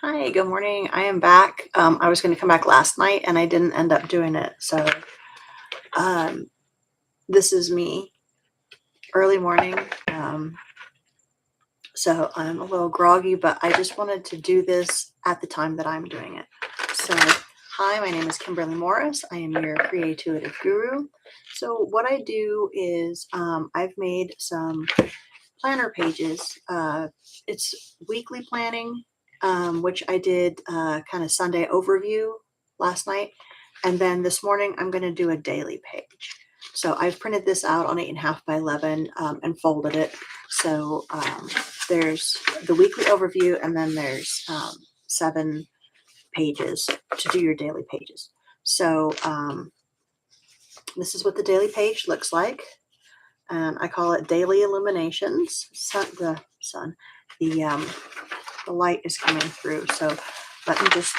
Hi, good morning. I am back. I was going to come back last night and I didn't end up doing it. So, um, this is me early morning. Um, so I'm a little groggy, but I just wanted to do this at the time that I'm doing it. So, hi, my name is Kimberly Morris. I am your creative guru. So, what I do is I've made some planner pages. It's weekly planning, which I did kind of Sunday overview last night. And then this morning, I'm going to do a daily page. So I've printed this out on 8.5 by 11 and folded it. So there's the weekly overview, and then there's 7 pages to do your daily pages. So this is what the daily page looks like. And I call it daily illuminations. The light is coming through. So let me just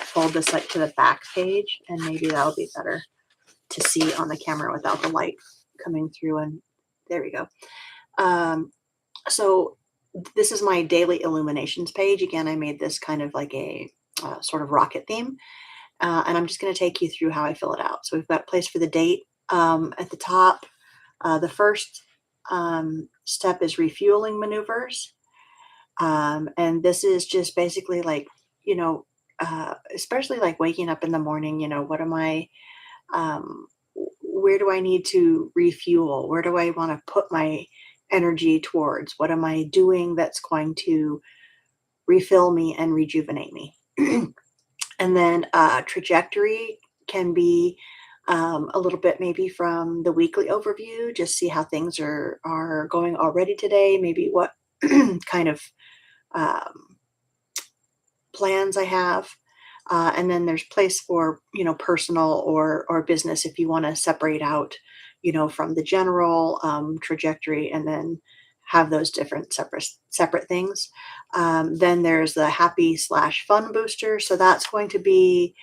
fold this like to the back page, and maybe that'll be better to see on the camera without the light coming through. And there we go. So this is my daily illuminations page. Again, I made this kind of like a sort of rocket theme. And I'm just going to take you through how I fill it out. So we've got a place for the date at the top. The first step is refueling maneuvers. And this is just basically like, especially like waking up in the morning, what am I, where do I need to refuel? Where do I want to put my energy towards? What am I doing that's going to refill me and rejuvenate me? And then trajectory can be a little bit maybe from the weekly overview, just see how things are going already today, maybe what kind of plans I have. And then there's place for, personal or business if you want to separate out, from the general trajectory and then have those different separate things. Then there's the happy/fun booster. So that's going to be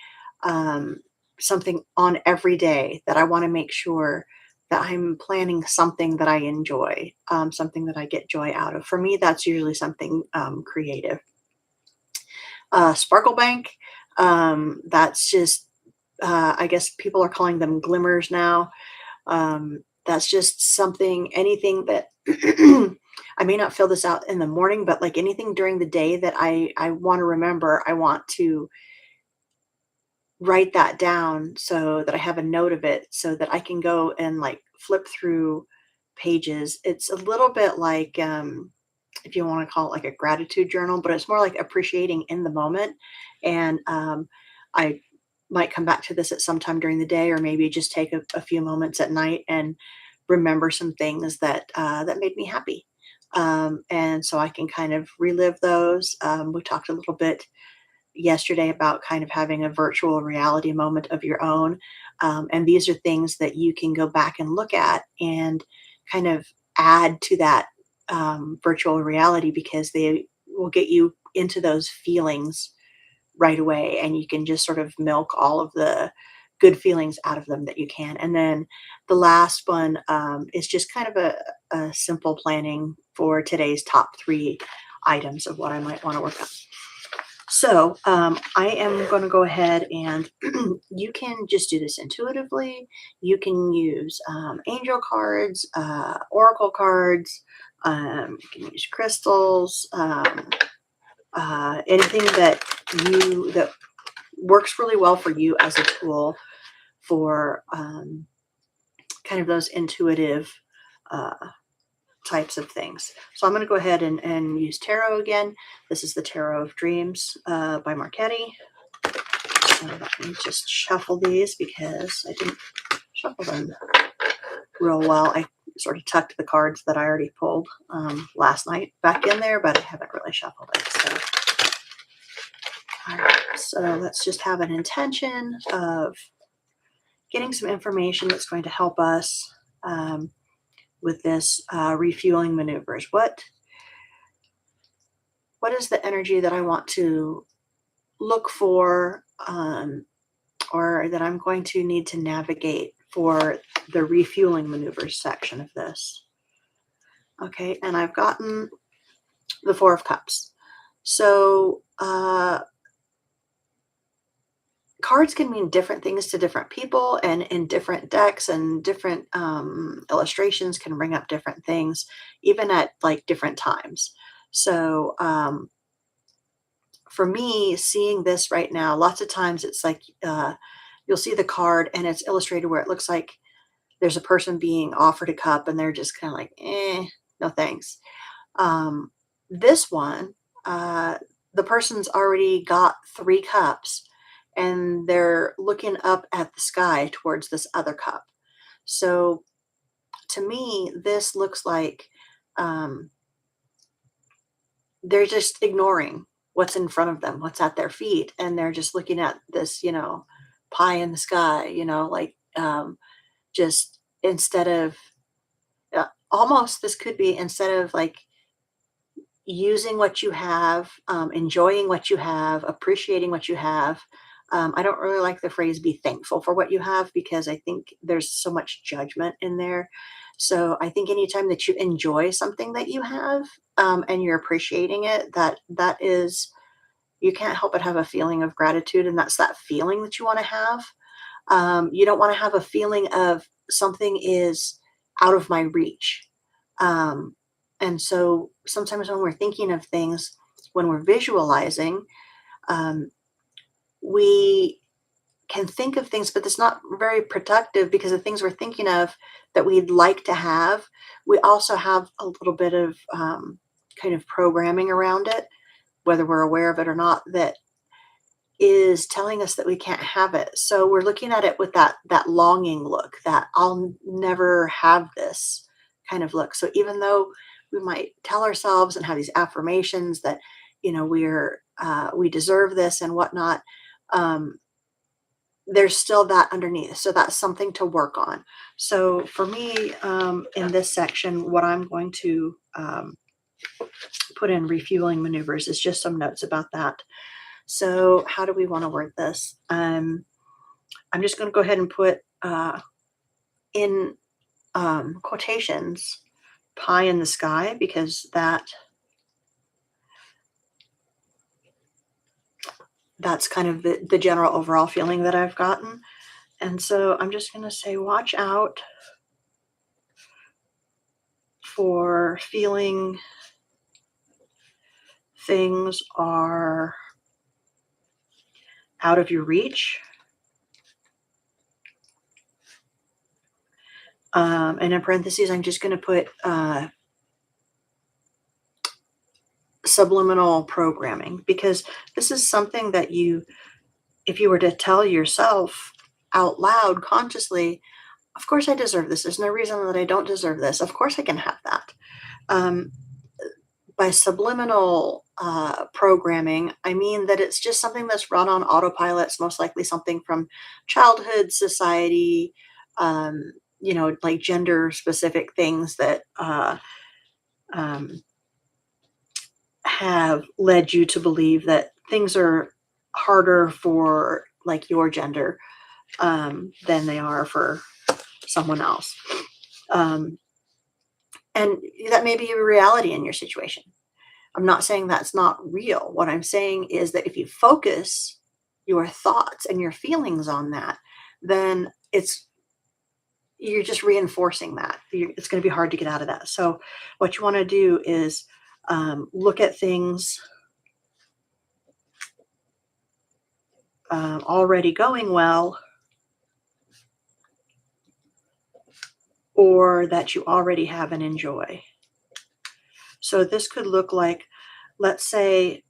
something on every day that I want to make sure that I'm planning something that I enjoy, something that I get joy out of. For me, that's usually something creative. Sparkle Bank, that's just, I guess people are calling them glimmers now. That's just something, anything that I may not fill this out in the morning, but like anything during the day that I want to remember, I want to write that down so that I have a note of it so that I can go and like flip through pages. It's a little bit like, if you want to call it like a gratitude journal, but it's more like appreciating in the moment. And I might come back to this at some time during the day, or maybe just take a few moments at night and remember some things that that made me happy. And so I can kind of relive those. We talked a little bit yesterday about kind of having a virtual reality moment of your own. And these are things that you can go back and look at and kind of add to that virtual reality, because they will get you into those feelings right away, and you can just sort of milk all of the good feelings out of them that you can. And then the last one is just kind of a simple planning for today's top 3 items of what I might want to work on. So I am going to go ahead and you can just do this intuitively. You can use angel cards, oracle cards, you can use crystals, anything that works really well for you as a tool for kind of those intuitive types of things. So I'm going to go ahead and use tarot again. This is the Tarot of Dreams by Marchetti. So let me just shuffle these because I didn't shuffle them real well. I sort of tucked the cards that I already pulled last night back in there, but I haven't really shuffled it. So, all right, so let's just have an intention of getting some information that's going to help us with this refueling maneuvers. What is the energy that I want to look for, or that I'm going to need to navigate for the refueling maneuvers section of this? Okay, and I've gotten the 4 of Cups. So, cards can mean different things to different people, and in different decks and different illustrations can bring up different things, even at like different times. So, for me, seeing this right now, lots of times it's like you'll see the card and it's illustrated where it looks like there's a person being offered a cup and they're just kind of like, no thanks. Um, this one, uh, the person's already got 3 cups and they're looking up at the sky towards this other cup. So to me, this looks like um, they're just ignoring what's in front of them, what's at their feet, and they're just looking at this, pie in the sky, like just instead of almost this could be instead of like using what you have, enjoying what you have, appreciating what you have. I don't really like the phrase be thankful for what you have because I think there's so much judgment in there. So I think anytime that you enjoy something that you have and you're appreciating it, that is, you can't help but have a feeling of gratitude. And that's that feeling that you want to have. You don't want to have a feeling of something is out of my reach. Um, and so sometimes when we're thinking of things, when we're visualizing, um, we can think of things, but it's not very productive because the things we're thinking of that we'd like to have, we also have a little bit of kind of programming around it, whether we're aware of it or not, that is telling us that we can't have it. So we're looking at it with that longing look, that I'll never have this kind of look. So even though we might tell ourselves and have these affirmations that, we deserve this and whatnot, um, there's still that underneath. So that's something to work on. So for me, in this section, what I'm going to put in refueling maneuvers is just some notes about that. So how do we want to word this? I'm just going to go ahead and put in quotations pie in the sky because that's kind of the general overall feeling that I've gotten. And so I'm just going to say, watch out for feeling things are out of your reach. And in parentheses, I'm just going to put subliminal programming because this is something that if you were to tell yourself out loud consciously, of course I deserve this. There's no reason that I don't deserve this. Of course I can have that. By subliminal programming, I mean that it's just something that's run on autopilot. It's most likely something from childhood, society, like gender specific things that have led you to believe that things are harder for like your gender than they are for someone else. And that may be a reality in your situation. I'm not saying that's not real. What I'm saying is that if you focus your thoughts and your feelings on that, then you're just reinforcing that. It's going to be hard to get out of that. So what you want to do is look at things already going well or that you already have and enjoy. So this could look like, let's say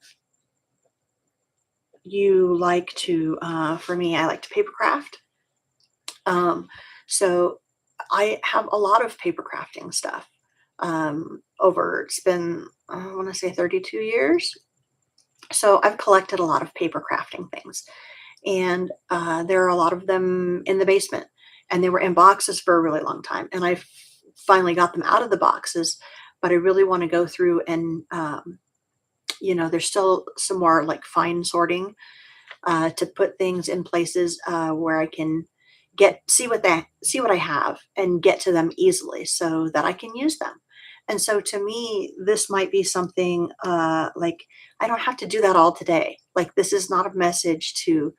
you like to, for me, I like to paper craft. So I have a lot of paper crafting stuff it's been, I want to say 32 years. So I've collected a lot of paper crafting things. And there are a lot of them in the basement. And they were in boxes for a really long time. And I finally got them out of the boxes. But I really want to go through and, there's still some more like fine sorting to put things in places where I can see what I have and get to them easily so that I can use them. And so to me, this might be something like I don't have to do that all today. Like this is not a message to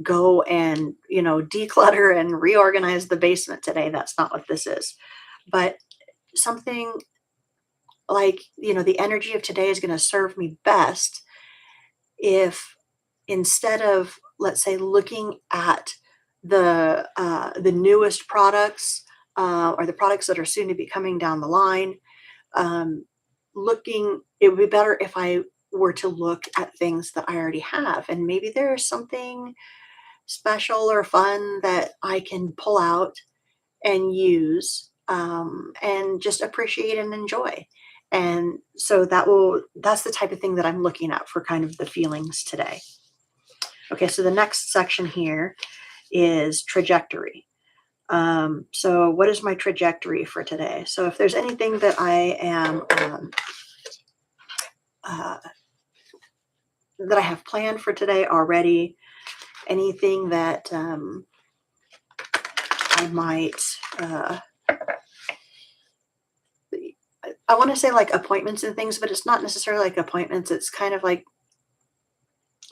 go and, declutter and reorganize the basement today. That's not what this is. But something like, the energy of today is going to serve me best if instead of, let's say, looking at the newest products or the products that are soon to be coming down the line, it would be better if I were to look at things that I already have, and maybe there's something special or fun that I can pull out and use, and just appreciate and enjoy. And so that's the type of thing that I'm looking at for kind of the feelings today. Okay, so the next section here is trajectory. So what is my trajectory for today? So if there's anything that I am that I have planned for today already, anything that I might I want to say like appointments and things, but it's not necessarily like appointments. It's kind of like,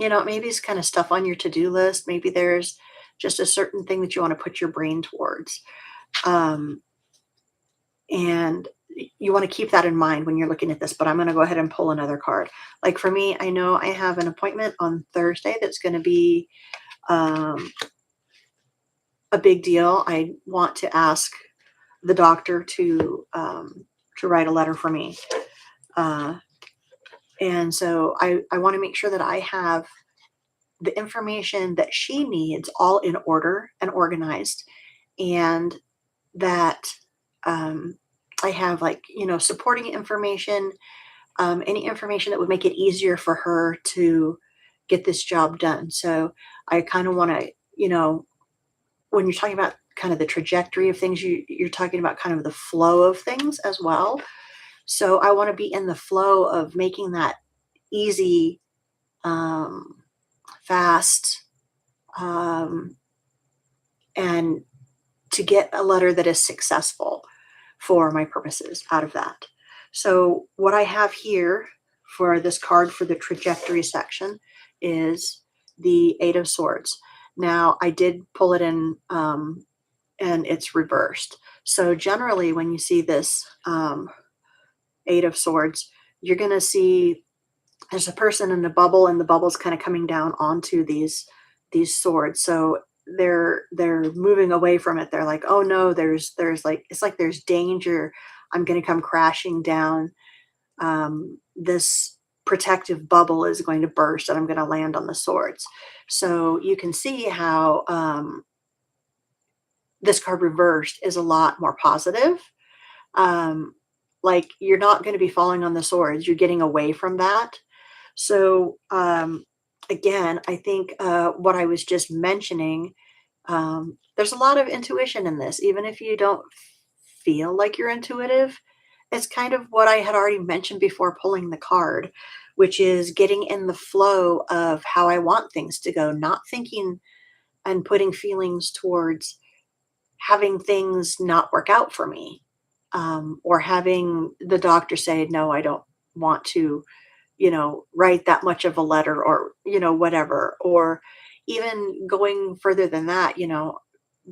maybe it's kind of stuff on your to-do list. Maybe there's just a certain thing that you want to put your brain towards. And you want to keep that in mind when you're looking at this, but I'm going to go ahead and pull another card. Like for me, I know I have an appointment on Thursday that's going to be a big deal. I want to ask the doctor to write a letter for me. And so I want to make sure that I have the information that she needs all in order and organized, and that I have supporting information, any information that would make it easier for her to get this job done. So I kind of want to, when you're talking about kind of the trajectory of things, you're talking about kind of the flow of things as well. So I want to be in the flow of making that easy, fast, and to get a letter that is successful for my purposes out of that. So what I have here for this card for the trajectory section is the Eight of Swords. Now I did pull it in and it's reversed. So generally when you see this Eight of Swords, you're going to see there's a person in a bubble, and the bubble's kind of coming down onto these swords. So they're moving away from it. They're like, oh no, there's like, it's like there's danger. I'm going to come crashing down. This protective bubble is going to burst and I'm going to land on the swords. So you can see how this card reversed is a lot more positive. Like you're not going to be falling on the swords. You're getting away from that. So again, I think what I was just mentioning, there's a lot of intuition in this. Even if you don't feel like you're intuitive, it's kind of what I had already mentioned before pulling the card, which is getting in the flow of how I want things to go, not thinking and putting feelings towards having things not work out for me, or having the doctor say, no, I don't want to, write that much of a letter, or, whatever, or even going further than that,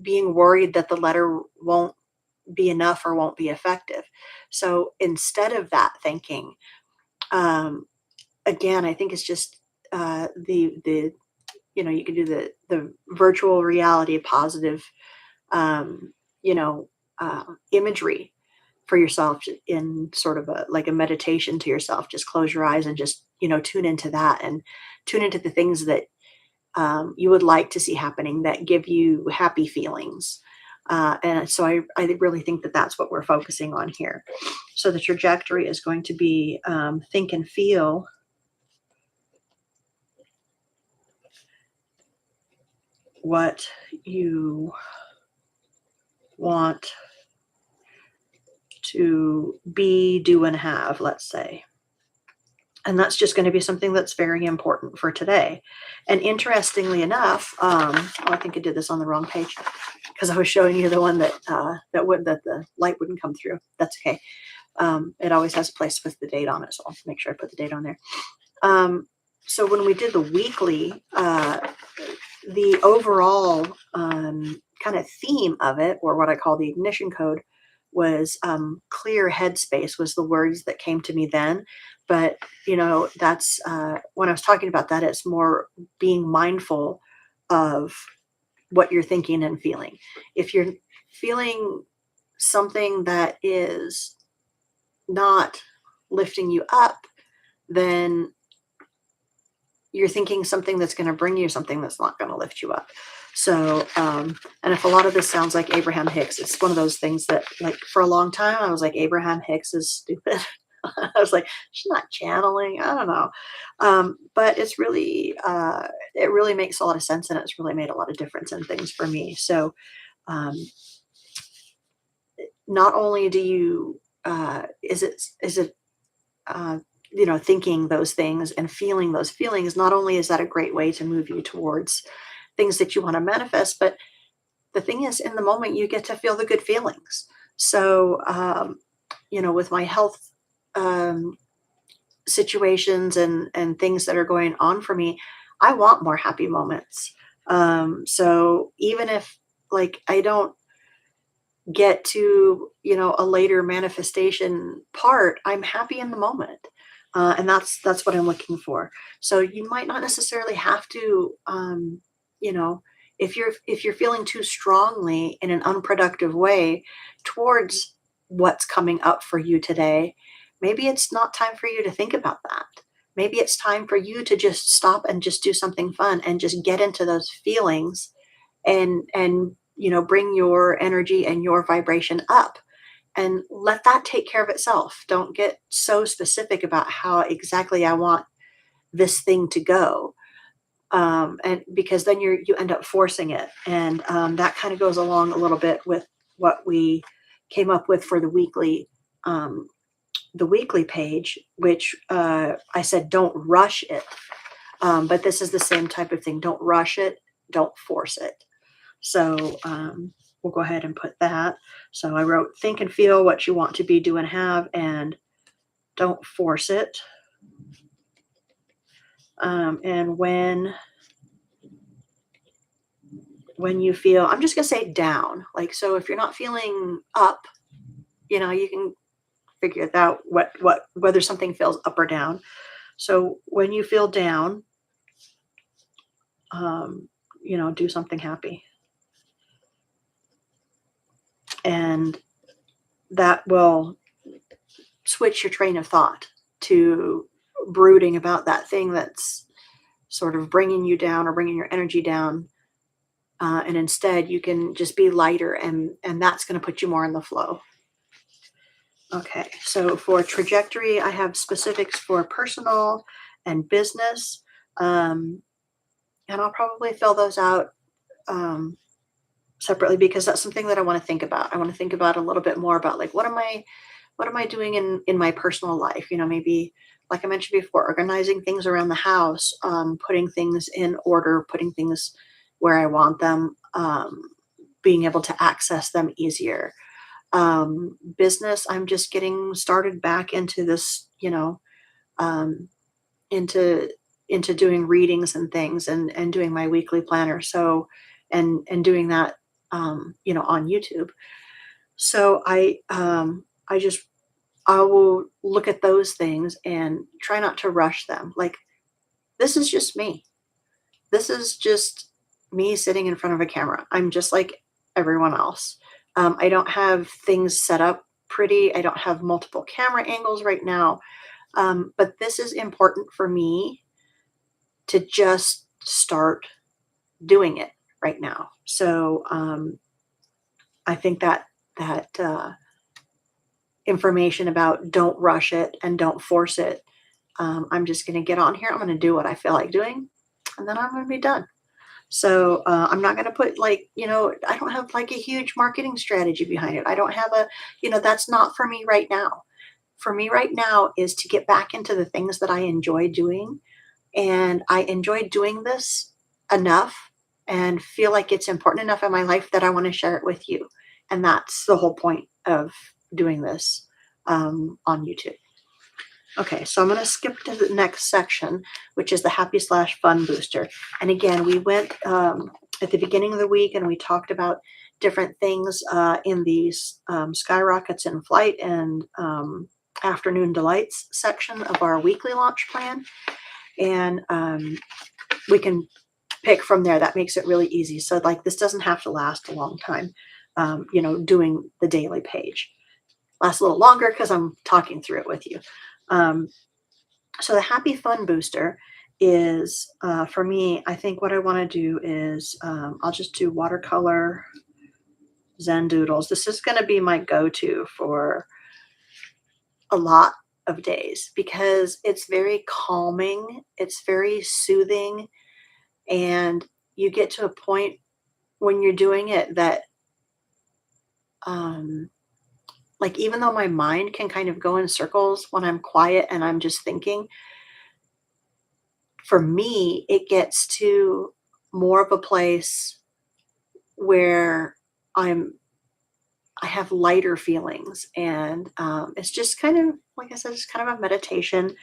being worried that the letter won't be enough or won't be effective. So instead of that thinking, again, I think it's just the you can do the virtual reality positive, imagery for yourself in sort of like a meditation to yourself. Just close your eyes and just, tune into that, and tune into the things that you would like to see happening that give you happy feelings. And so I really think that that's what we're focusing on here. So the trajectory is going to be think and feel what you want to be, do, and have, let's say. And that's just going to be something that's very important for today. And interestingly enough, I think I did this on the wrong page because I was showing you the one that the light wouldn't come through. That's okay. It always has a place with the date on it, so I'll make sure I put the date on there. Um, so when we did the weekly, the overall kind of theme of it, or what I call the ignition code, was clear headspace was the words that came to me then. But that's when I was talking about that, it's more being mindful of what you're thinking and feeling. If you're feeling something that is not lifting you up, then you're thinking something that's going to bring you something that's not going to lift you up. So, and if a lot of this sounds like Abraham Hicks, it's one of those things that, like, for a long time, I was like, Abraham Hicks is stupid. I was like, she's not channeling. I don't know. But it really makes a lot of sense, and it's really made a lot of difference in things for me. So, um, not only do you, is it, uh, thinking those things and feeling those feelings, not only is that a great way to move you towards things that you want to manifest, but the thing is, in the moment, you get to feel the good feelings. So, with my health um, situations and things that are going on for me, I want more happy moments. So even if, like, I don't get to, a later manifestation part, I'm happy in the moment. And that's what I'm looking for. So you might not necessarily have to, you know, if you're feeling too strongly in an unproductive way towards what's coming up for you today, maybe it's not time for you to think about that. Maybe it's time for you to just stop and just do something fun and just get into those feelings and bring your energy and your vibration up and let that take care of itself. Don't get so specific about how exactly I want this thing to go, and because then you end up forcing it, and that kind of goes along a little bit with what we came up with for um, the weekly page, which I said don't rush it, but this is the same type of thing. Don't rush it, don't force it. So we'll go ahead and put that. So I wrote, think and feel what you want to be, do, and have, and don't force it. And when you feel, I'm just going to say down. Like, so if you're not feeling up, you can figure it out whether something feels up or down. So when you feel down, do something happy. And that will switch your train of thought to brooding about that thing that's sort of bringing you down or bringing your energy down. And instead, you can just be lighter, and that's going to put you more in the flow. Okay, so for trajectory, I have specifics for personal and business. And I'll probably fill those out separately because that's something that I want to think about. I want to think about a little bit more about, like, what am I doing in my personal life? Maybe, like I mentioned before, organizing things around the house, putting things in order, putting things where I want them, being able to access them easier. Business, I'm just getting started back into this, um, into doing readings and things, and doing my weekly planner. So, and doing that, on YouTube. So I will look at those things and try not to rush them. Like, this is just me. This is just me sitting in front of a camera. I'm just like everyone else. I don't have things set up pretty. I don't have multiple camera angles right now. But this is important for me to just start doing it right now. So I think that information about don't rush it and don't force it. I'm just going to get on here. I'm going to do what I feel like doing, and then I'm going to be done. So I'm not going to put, like, I don't have like a huge marketing strategy behind it. I don't have that's not for me right now. For me right now is to get back into the things that I enjoy doing. And I enjoy doing this enough and feel like it's important enough in my life that I want to share it with you. And that's the whole point of doing this. on YouTube. Okay, so I'm going to skip to the next section, which is the happy/fun booster. And again, we went at the beginning of the week and we talked about different things in these skyrockets in flight and afternoon delights section of our weekly launch plan. And we can pick from there. That makes it really easy. So like this doesn't have to last a long time, doing the daily page. Lasts a little longer because I'm talking through it with you. So the happy fun booster is, for me, I think what I want to do is I'll just do watercolor Zendoodles. This is going to be my go-to for a lot of days because it's very calming. It's very soothing. And you get to a point when you're doing it that, like, even though my mind can kind of go in circles when I'm quiet and I'm just thinking, for me, it gets to more of a place where I have lighter feelings, and it's just kind of, like I said, it's kind of a meditation.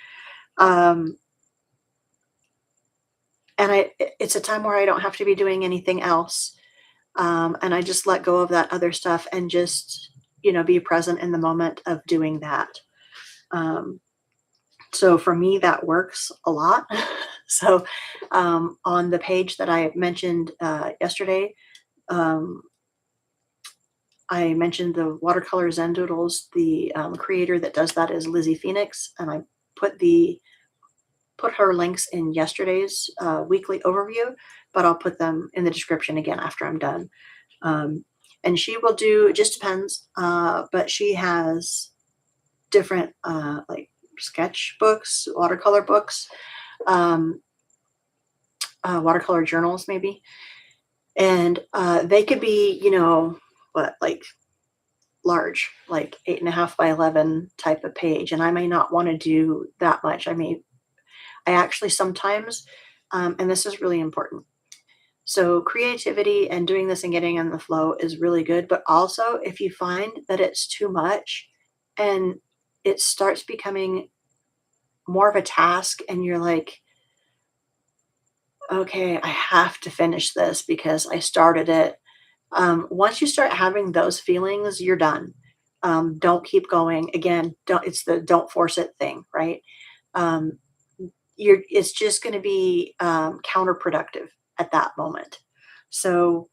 Um, and it's a time where I don't have to be doing anything else, and I just let go of that other stuff and just be present in the moment of doing that. Um, So for me, that works a lot. So on the page that I mentioned yesterday, um, I mentioned the watercolor Zendoodles. The creator that does that is liziphoenix, and I put her links in yesterday's weekly overview, but I'll put them in the description again after I'm done. And she will do, it just depends, but she has different like sketch books, watercolor books, um, watercolor journals maybe, and they could be, like large, like 8.5 by 11 type of page, and I may not want to do that much. I actually sometimes, and this is really important. So creativity and doing this and getting in the flow is really good, but also if you find that it's too much and it starts becoming more of a task and you're like, okay, I have to finish this because I started it. Once you start having those feelings, you're done. Don't keep going. Again, it's the don't force it thing, right? Um, it's just going to be counterproductive at that moment. So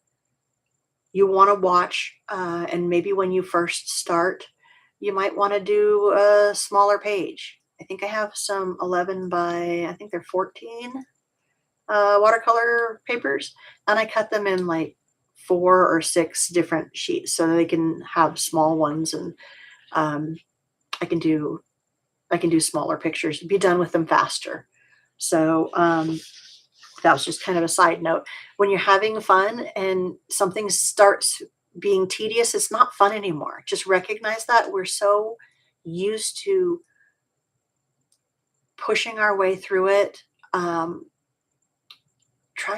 you want to watch, and maybe when you first start, you might want to do a smaller page. I think I have some 11 by, I think they're 14 watercolor papers, and I cut them in like 4 or 6 different sheets so that they can have small ones, and um, I can do smaller pictures, be done with them faster. So that was just kind of a side note. When you're having fun and something starts being tedious, it's not fun anymore. Just recognize that we're so used to pushing our way through it, trying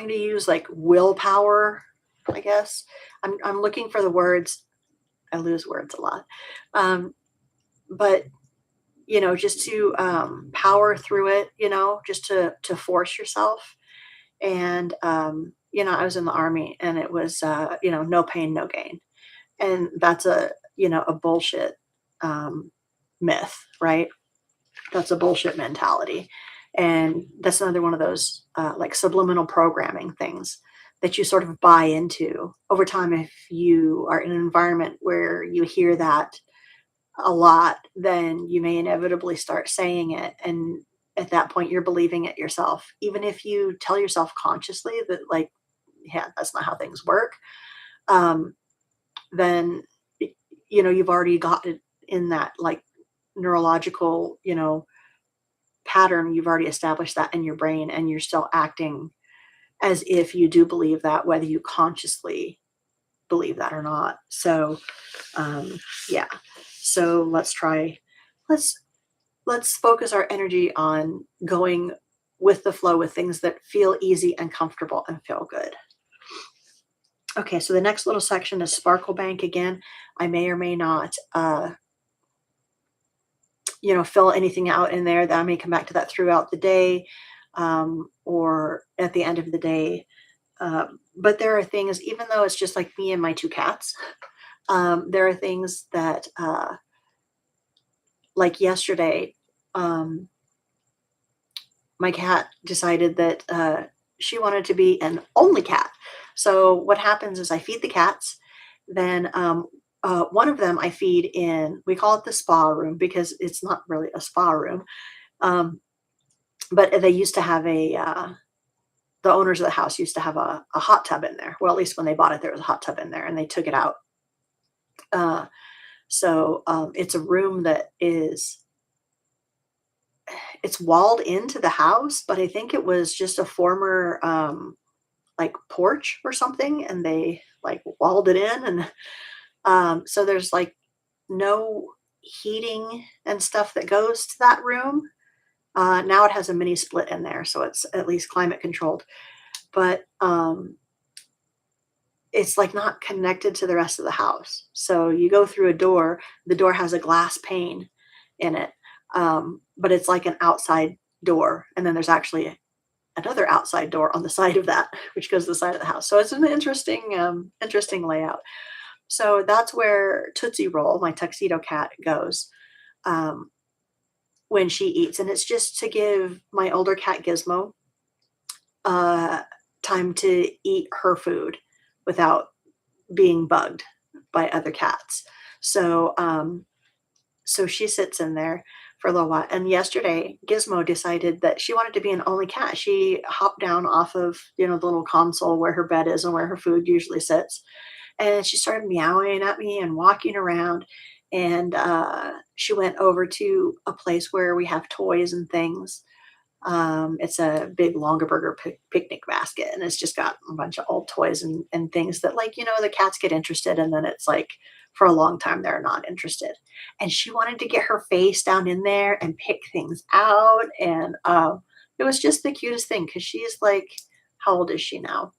to use like willpower, I guess. I'm looking for the words. I lose words a lot. But just to power through it, just to force yourself. And I was in the army, and it was no pain, no gain. And that's a bullshit myth, right? That's a bullshit mentality. And that's another one of those like subliminal programming things that you sort of buy into over time. If you are in an environment where you hear that a lot, then you may inevitably start saying it. And at that point, you're believing it yourself. Even if you tell yourself consciously that, like, yeah, that's not how things work, um, then, you've already got it in that, like, neurological, pattern. You've already established that in your brain, and you're still acting as if you do believe that, whether you consciously believe that or not. So, yeah. So let's let's focus our energy on going with the flow with things that feel easy and comfortable and feel good. Okay, so the next little section is Sparkle Bank again. I may or may not fill anything out in there. That I may come back to that throughout the day, or at the end of the day. But there are things, even though it's just like me and my two cats, there are things that, like yesterday, um, my cat decided that she wanted to be an only cat. So what happens is I feed the cats, then one of them I feed in, we call it the spa room because it's not really a spa room. Um, but they used to have the owners of the house used to have a hot tub in there. Well, at least when they bought it, there was a hot tub in there and they took it out. Uh, so it's a room that it's walled into the house, but I think it was just a former like porch or something, and they like walled it in, and so there's like no heating and stuff that goes to that room. Now it has a mini split in there, so it's at least climate controlled, but it's like not connected to the rest of the house. So you go through a door, the door has a glass pane in it, but it's like an outside door, and then there's actually another outside door on the side of that, which goes to the side of the house. So it's an interesting layout. So that's where Tootsie Roll, my tuxedo cat, goes um, when she eats, and it's just to give my older cat Gizmo uh, time to eat her food without being bugged by other cats. So she sits in there for a little while. And yesterday, Gizmo decided that she wanted to be an only cat. She hopped down off of, the little console where her bed is and where her food usually sits. And she started meowing at me and walking around. And she went over to a place where we have toys and things. It's a big Longaberger picnic basket, and it's just got a bunch of old toys and things that, like, the cats get interested, and then it's like for a long time they're not interested. And she wanted to get her face down in there and pick things out, and it was just the cutest thing because she's like, how old is she now?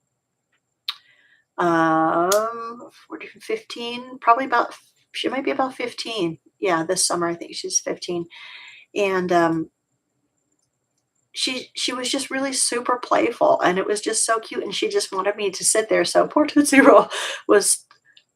14, 15, probably about. She might be about 15. Yeah, this summer I think she's 15, and she was just really super playful, and it was just so cute, and she just wanted me to sit there. So poor Tootsie Roll was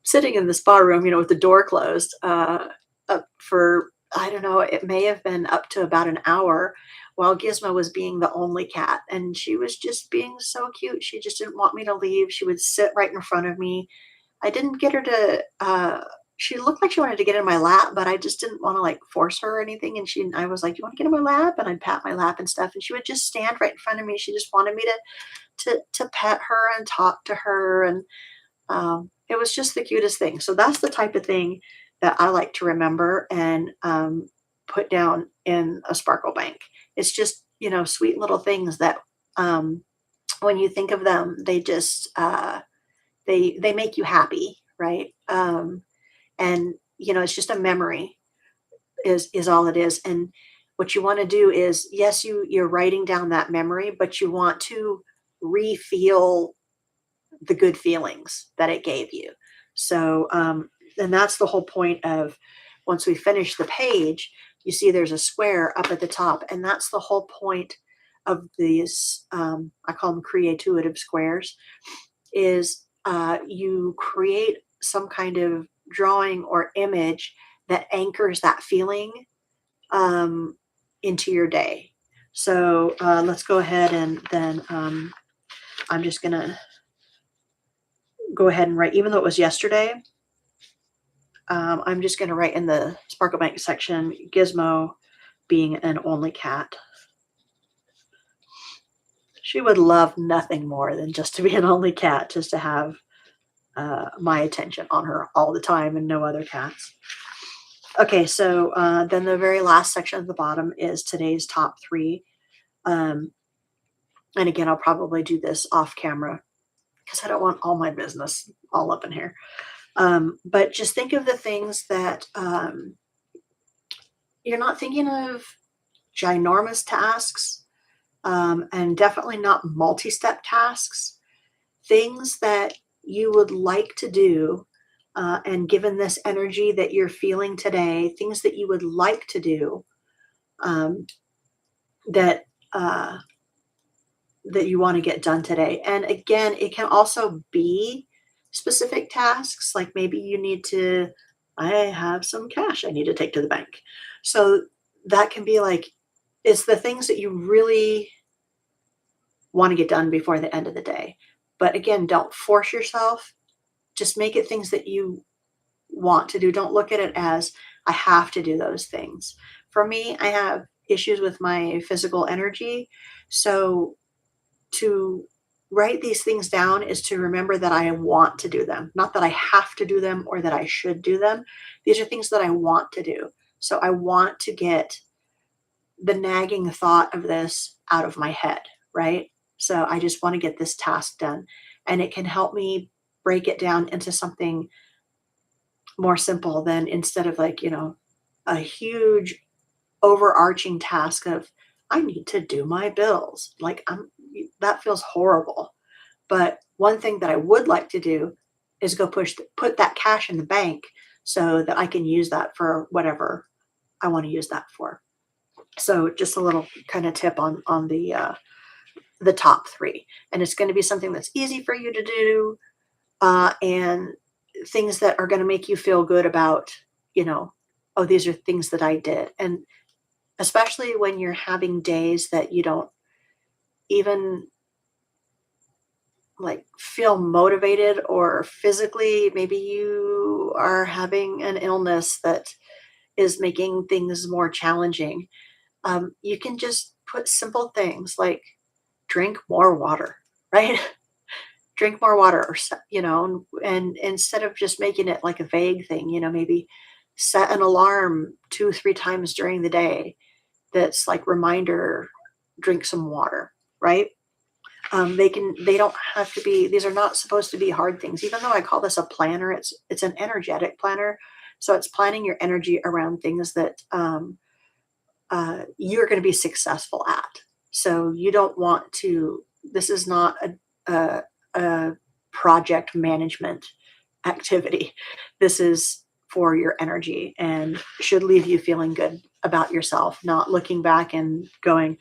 sitting in the spa room, with the door closed, for, I don't know, it may have been up to about an hour while Gizmo was being the only cat, and she was just being so cute. She just didn't want me to leave. She would sit right in front of me. I didn't get her to she looked like she wanted to get in my lap, but I just didn't want to like force her or anything. And I was like, "You want to get in my lap?" And I'd pat my lap and stuff. And she would just stand right in front of me. She just wanted me to pet her and talk to her. And it was just the cutest thing. So that's the type of thing that I like to remember and put down in a sparkle bank. It's just, sweet little things that when you think of them, they just they make you happy, right? And it's just a memory is all it is. And what you want to do is, yes, you're writing down that memory, but you want to re-feel the good feelings that it gave you. So and that's the whole point of, once we finish the page, you see there's a square up at the top, and that's the whole point of these I call them creative squares, is you create some kind of drawing or image that anchors that feeling into your day. So let's go ahead, and then I'm just going to go ahead and write, even though it was yesterday, I'm just going to write in the Sparkle Bank section, Gizmo being an only cat. She would love nothing more than just to be an only cat, just to have my attention on her all the time and no other cats. Okay, so then the very last section at the bottom is today's top 3. And again, I'll probably do this off camera because I don't want all my business all up in here. But just think of the things that you're not thinking of ginormous tasks, and definitely not multi-step tasks, things that you would like to do. And given this energy that you're feeling today, things that you would like to do um, that uh, that you want to get done today. And again, it can also be specific tasks, like maybe you need to, I have some cash I need to take to the bank. So that can be like, it's the things that you really want to get done before the end of the day. But again, don't force yourself. Just make it things that you want to do. Don't look at it as I have to do those things. For me, I have issues with my physical energy. So to write these things down is to remember that I want to do them, not that I have to do them or that I should do them. These are things that I want to do. So I want to get the nagging thought of this out of my head, right? So I just want to get this task done. And it can help me break it down into something more simple than, instead of like, a huge overarching task of I need to do my bills. Like that feels horrible. But one thing that I would like to do is go put that cash in the bank so that I can use that for whatever I want to use that for. So just a little kind of tip on the top three, and it's going to be something that's easy for you to do, and things that are going to make you feel good about, oh, these are things that I did. And especially when you're having days that you don't even like feel motivated, or physically, maybe you are having an illness that is making things more challenging. You can just put simple things like drink more water, right? Drink more water, or, and instead of just making it like a vague thing, maybe set an alarm 2, 3 times during the day that's like reminder, drink some water, right? They don't have to be, these are not supposed to be hard things. Even though I call this a planner, it's an energetic planner. So it's planning your energy around things that you're going to be successful at. So you don't want to, this is not a project management activity. This is for your energy and should leave you feeling good about yourself, not looking back and going,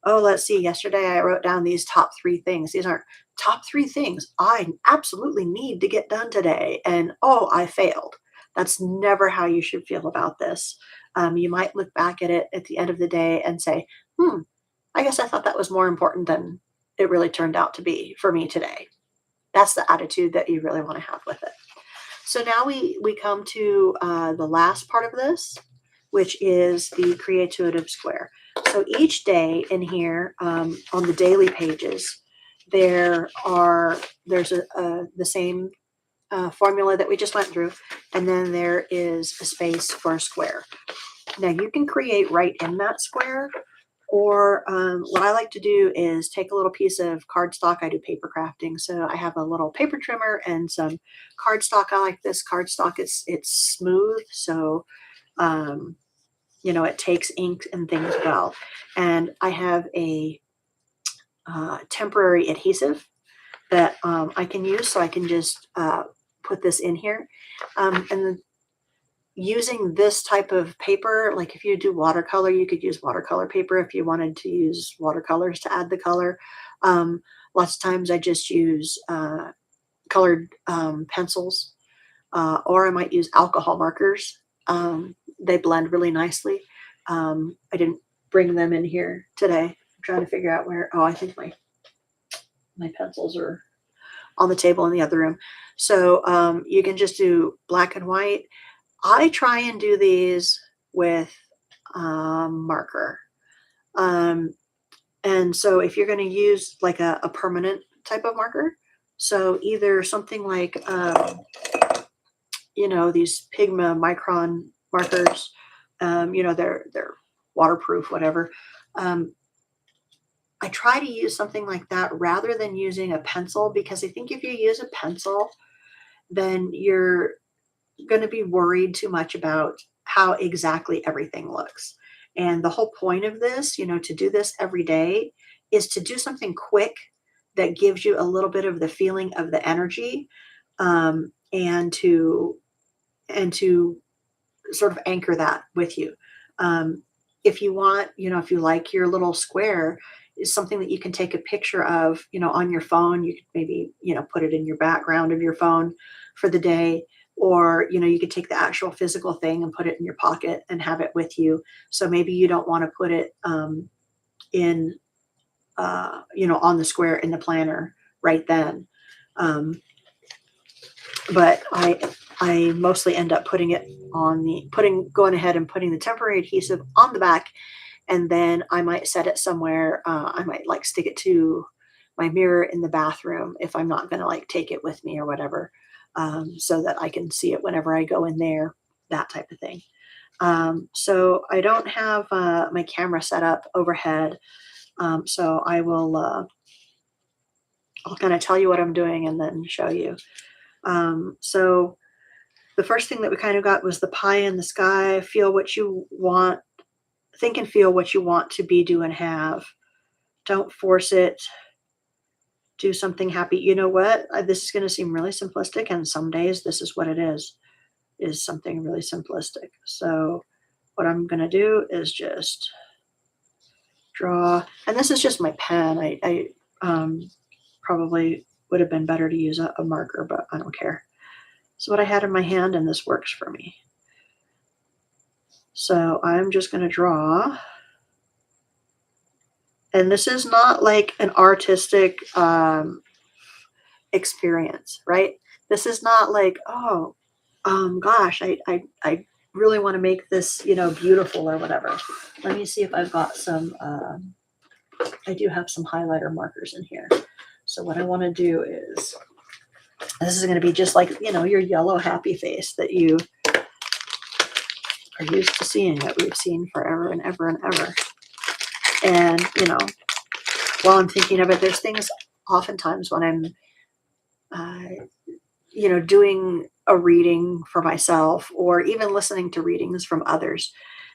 oh, let's see, yesterday I wrote down these top 3 things. These aren't top 3 things I absolutely need to get done today. And oh, I failed. That's never how you should feel about this. You might look back at it at the end of the day and say, I guess I thought that was more important than it really turned out to be for me today. That's the attitude that you really want to have with it. So now we come to the last part of this, which is the creative square. So each day in here, on the daily pages, there's the same formula that we just went through, and then there is a space for a square. Now you can create right in that square, or what I like to do is take a little piece of cardstock. I do paper crafting, so I have a little paper trimmer and some cardstock. I like this cardstock. It's smooth, so it takes ink and things well. And I have a temporary adhesive that I can use, so I can just put this in here. And using this type of paper, like if you do watercolor, you could use watercolor paper if you wanted to use watercolors to add the color. Lots of times I just use colored pencils, or I might use alcohol markers. They blend really nicely. I didn't bring them in here today. I'm trying to figure out where, I think my pencils are on the table in the other room. So you can just do black and white. I try and do these with marker. And so if you're going to use like a permanent type of marker, so either something like, these Pigma Micron markers, they're waterproof, whatever. I try to use something like that rather than using a pencil, because I think if you use a pencil, then you're going to be worried too much about how exactly everything looks. And the whole point of this, to do this every day, is to do something quick that gives you a little bit of the feeling of the energy, and to sort of anchor that with you. if you want, if you like your little square, is something that you can take a picture of, on your phone. You could maybe, put it in your background of your phone for the day. Or, you could take the actual physical thing and put it in your pocket and have it with you. So maybe you don't want to put it in, on the square in the planner right then. But I mostly end up putting it on going ahead and putting the temporary adhesive on the back, and then I might set it somewhere. I might like stick it to my mirror in the bathroom if I'm not going to like take it with me or whatever, so that I can see it whenever I go in there, that type of thing. So I don't have my camera set up overhead, so I'll kind of tell you what I'm doing and then show you. So the first thing that we kind of got was the pie in the sky. Feel what you want, think and feel what you want to be, do, and have. Don't force it. Do something happy. You know what? This is going to seem really simplistic, and some days this is what it is something really simplistic. So what I'm going to do is just draw, and this is just my pen. I probably would have been better to use a marker, but I don't care. So what I had in my hand, and this works for me. So I'm just going to draw. And this is not like an artistic experience, right? This is not like, oh, gosh, I really want to make this, beautiful or whatever. Let me see if I've got some, I do have some highlighter markers in here. So what I want to do is, this is going to be just like, your yellow happy face that you are used to seeing, that we've seen forever and ever and ever. And, while I'm thinking of it, there's things oftentimes when I'm, doing a reading for myself, or even listening to readings from others,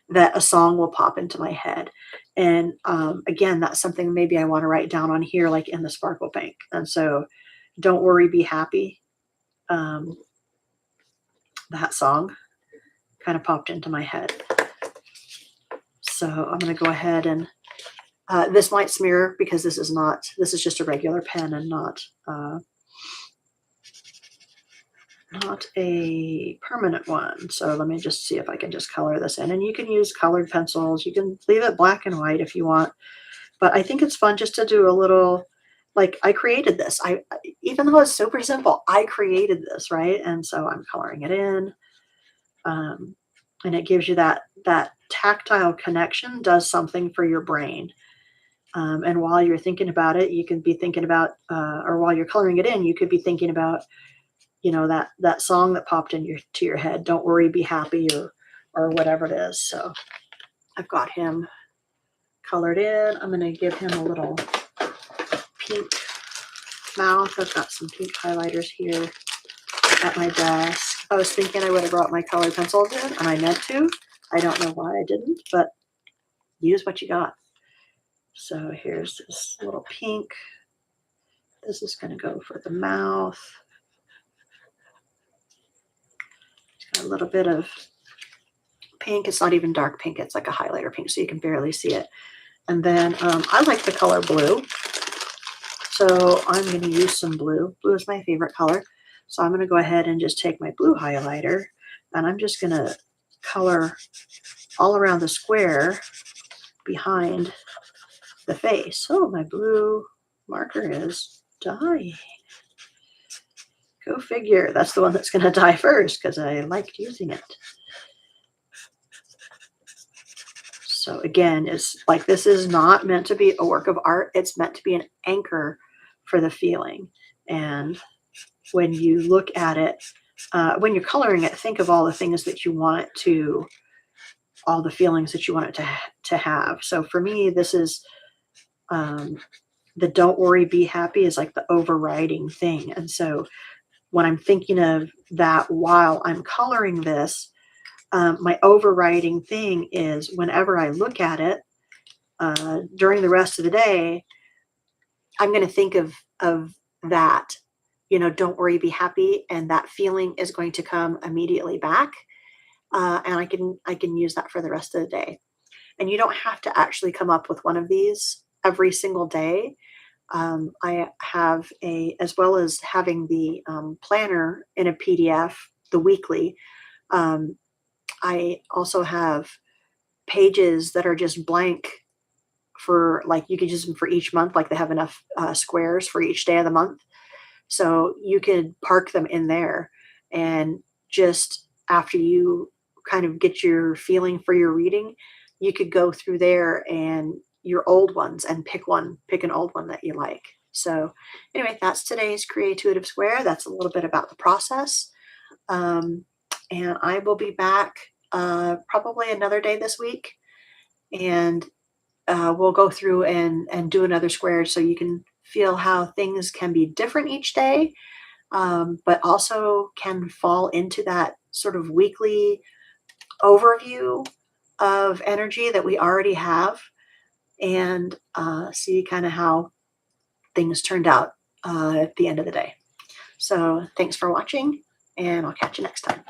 that a song will pop into my head. And again, that's something maybe I want to write down on here, like in the Sparkle Bank. And so, Don't Worry, Be Happy. That song kind of popped into my head. So I'm going to go ahead and this might smear because this is just a regular pen and not a permanent one. So let me just see if I can just color this in. And you can use colored pencils. You can leave it black and white if you want. But I think it's fun just to do a little, like, I created this. Even though it's super simple, I created this, right? And so I'm coloring it in. And it gives you that tactile connection does something for your brain. And while you're thinking about it, you can be thinking about, or while you're coloring it in, you could be thinking about, that song that popped to your head. Don't worry, be happy, or whatever it is. So I've got him colored in. I'm going to give him a little pink mouth. I've got some pink highlighters here at my desk. I was thinking I would have brought my colored pencils in, and I meant to. I don't know why I didn't, but use what you got. So here's this little pink. This is going to go for the mouth. It's got a little bit of pink. It's not even dark pink. It's like a highlighter pink, so you can barely see it. And then I like the color blue. So I'm going to use some blue. Blue is my favorite color. So I'm going to go ahead and just take my blue highlighter, and I'm just going to color all around the square behind the face. Oh, my blue marker is dying. Go figure. That's the one that's going to die first because I liked using it. So again, it's like, this is not meant to be a work of art. It's meant to be an anchor for the feeling. And when you look at it, when you're coloring it, think of all the things that you want it to, all the feelings that you want it to have. So for me, this is the don't worry, be happy is like the overriding thing. And so when I'm thinking of that while I'm coloring this, my overriding thing is whenever I look at it during the rest of the day, I'm going to think of that, don't worry, be happy. And that feeling is going to come immediately back. And I can use that for the rest of the day. And you don't have to actually come up with one of these every single day. I have as well as having the planner in a PDF, the weekly, um, I also have pages that are just blank for, like, you could use them for each month, like they have enough squares for each day of the month. So you could park them in there, and just after you kind of get your feeling for your reading, you could go through there and your old ones and pick an old one that you like. So anyway, that's today's Creatuitive Square. That's a little bit about the process. Um, and I will be back probably another day this week, and we'll go through and do another square so you can feel how things can be different each day, but also can fall into that sort of weekly overview of energy that we already have, and see kind of how things turned out at the end of the day. So thanks for watching, and I'll catch you next time.